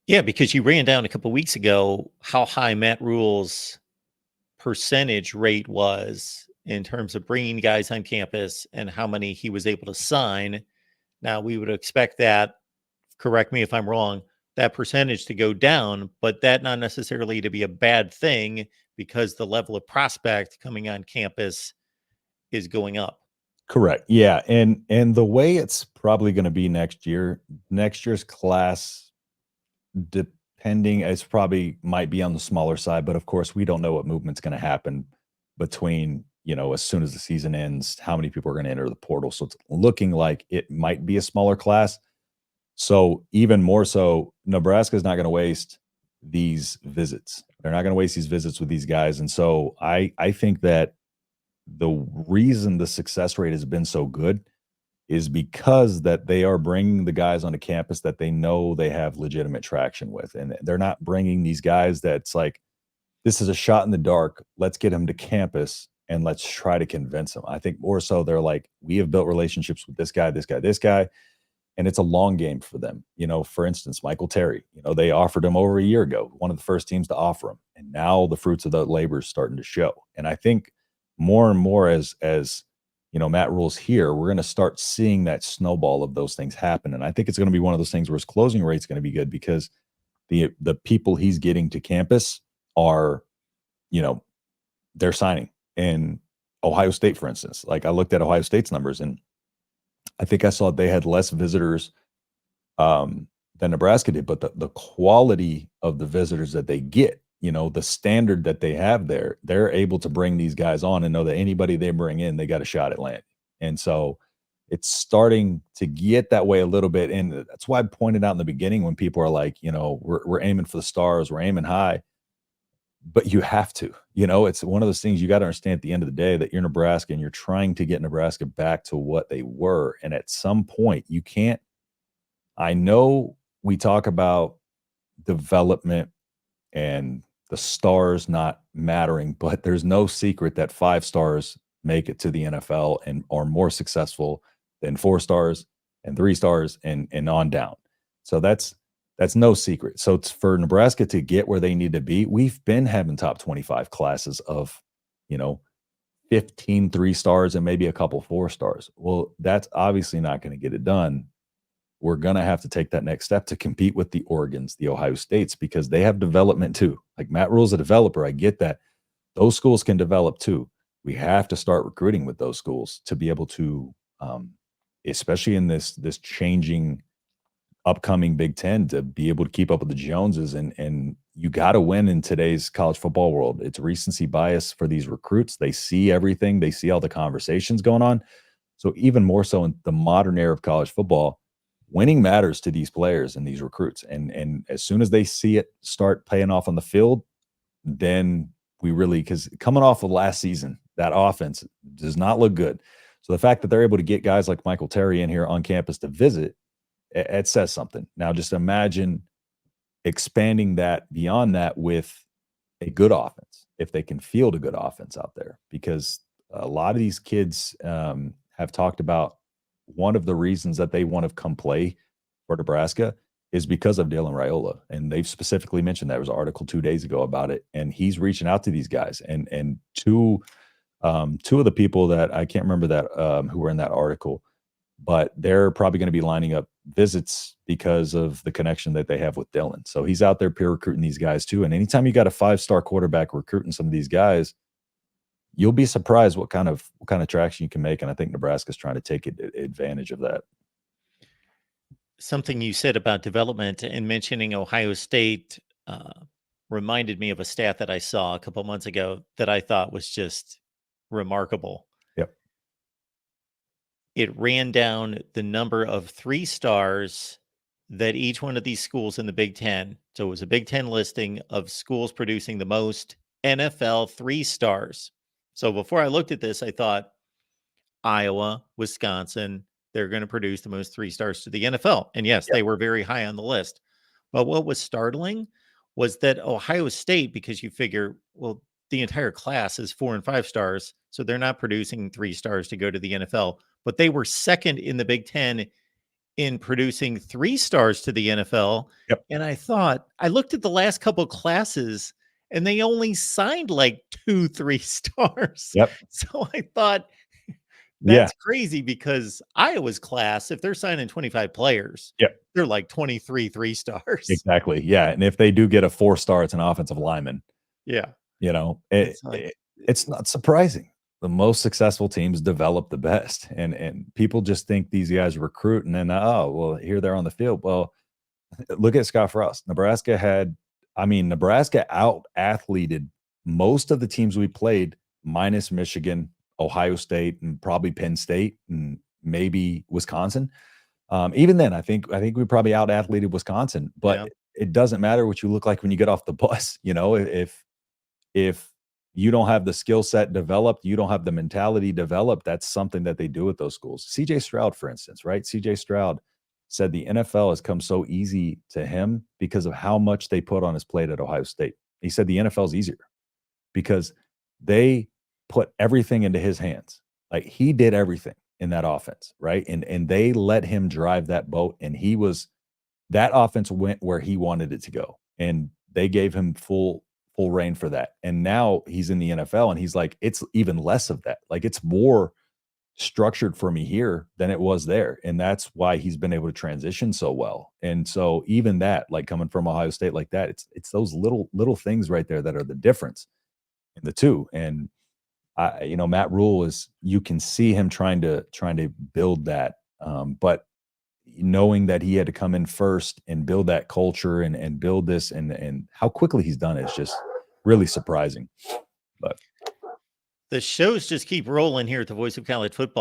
Yeah, because you ran down a couple weeks ago how high Matt Rule's percentage rate was in terms of bringing guys on campus and how many he was able to sign. Now, we would expect that, correct me if I'm wrong, that percentage to go down, but that not necessarily to be a bad thing because the level of prospect coming on campus is going up. Correct. Yeah, and the way it's probably going to be next year's class, depending, it's probably might be on the smaller side, but of course we don't know what movement's going to happen between, as soon as the season ends, how many people are going to enter the portal. So it's looking like it might be a smaller class. So even more so, Nebraska is not going to waste these visits. They're not going to waste these visits with these guys. And so I think that the reason the success rate has been so good is because that they are bringing the guys onto campus that they know they have legitimate traction with, and they're not bringing these guys that's like, this is a shot in the dark. Let's get him to campus and let's try to convince him. I think more so they're like, we have built relationships with this guy, this guy, this guy, and it's a long game for them. For instance, Michael Terry, they offered him over a year ago, one of the first teams to offer him, and now the fruits of the labor is starting to show. And I think more and more as Matt Rule's here, we're going to start seeing that snowball of those things happen. And I think it's going to be one of those things where his closing rate's going to be good because the people he's getting to campus are, you know, they're signing. And Ohio State, for instance, like I looked at Ohio State's numbers, and I think I saw they had less visitors than Nebraska did, but the quality of the visitors that they get, the standard that they have there, they're able to bring these guys on and know that anybody they bring in, they got a shot at landing. And so it's starting to get that way a little bit. And that's why I pointed out in the beginning when people are like, we're aiming for the stars, we're aiming high, but you have to, it's one of those things you got to understand at the end of the day that you're Nebraska and you're trying to get Nebraska back to what they were. And at some point, you can't. I know we talk about development and the stars not mattering, but there's no secret that 5 stars make it to the NFL and are more successful than 4 stars and 3 stars and on down. So that's no secret. So it's for Nebraska to get where they need to be. We've been having top 25 classes of, you know, 15 3 stars and maybe a couple 4 stars. Well, that's obviously not going to get it done. We're going to have to take that next step to compete with the Oregons, the Ohio States, because they have development too. Like Matt Rule's a developer. I get that. Those schools can develop too. We have to start recruiting with those schools to be able to, especially in this changing upcoming Big Ten, to be able to keep up with the Joneses. And you got to win in today's college football world. It's recency bias for these recruits. They see everything. They see all the conversations going on. So even more so in the modern era of college football, winning matters to these players and these recruits. And as soon as they see it start paying off on the field, then we really, because coming off of last season, that offense does not look good. So the fact that they're able to get guys like Michael Terry in here on campus to visit, it says something. Now just imagine expanding that beyond that with a good offense, if they can field a good offense out there, because a lot of these kids have talked about one of the reasons that they want to come play for Nebraska is because of Dalen Raiola. And they've specifically mentioned that. There was an article 2 days ago about it. And he's reaching out to these guys. And two of the people that I can't remember that who were in that article, but they're probably going to be lining up visits because of the connection that they have with Dylan. So he's out there peer recruiting these guys too. And anytime you got a 5-star quarterback recruiting some of these guys, you'll be surprised what kind of traction you can make. And I think Nebraska's trying to take advantage of that. Something you said about development and mentioning Ohio State reminded me of a stat that I saw a couple months ago that I thought was just remarkable. Yep. It ran down the number of 3 stars that each one of these schools in the Big Ten. So it was a Big Ten listing of schools producing the most NFL 3 stars. So before I looked at this, I thought Iowa, Wisconsin, they're going to produce the most 3 stars to the NFL. And yes, Yep. they were very high on the list. But what was startling was that Ohio State, because you figure, well, the entire class is 4 and 5 stars, so they're not producing 3 stars to go to the NFL, but they were second in the Big Ten in producing 3 stars to the NFL. Yep. And I looked at the last couple classes and they only signed like 2 3 stars. Yep. So I thought Yeah. that's crazy because Iowa's class, if they're signing 25 players, Yep. they're like 23 3 stars. Exactly. Yeah. And if they do get a 4-star, it's an offensive lineman. Yeah. You know, It's like, it's not surprising. The most successful teams develop the best, and people just think these guys recruit, and then oh well, here they're on the field. Well, look at Scott Frost. Nebraska out athleted most of the teams we played, minus Michigan, Ohio State, and probably Penn State, and maybe Wisconsin. Even then, I think we probably out athleted Wisconsin, but yeah. it doesn't matter what you look like when you get off the bus. You know, if you don't have the skill set developed, you don't have the mentality developed, that's something that they do at those schools. CJ Stroud, for instance, right? CJ Stroud said the NFL has come so easy to him because of how much they put on his plate at Ohio State. He said the NFL is easier because they put everything into his hands. Like he did everything in that offense, right? And they let him drive that boat, and that offense went where he wanted it to go, and they gave him full reign for that. And now he's in the NFL, and he's like, it's even less of that. Like it's more structured for me here than it was there, and that's why he's been able to transition so well. And so even that, like coming from Ohio State like that, it's those little things right there that are the difference in the two. And Matt Rule is, you can see him trying to build that, but knowing that he had to come in first and build that culture and build this, and how quickly he's done it is just really surprising. But The shows just keep rolling here at the Voice of College Football.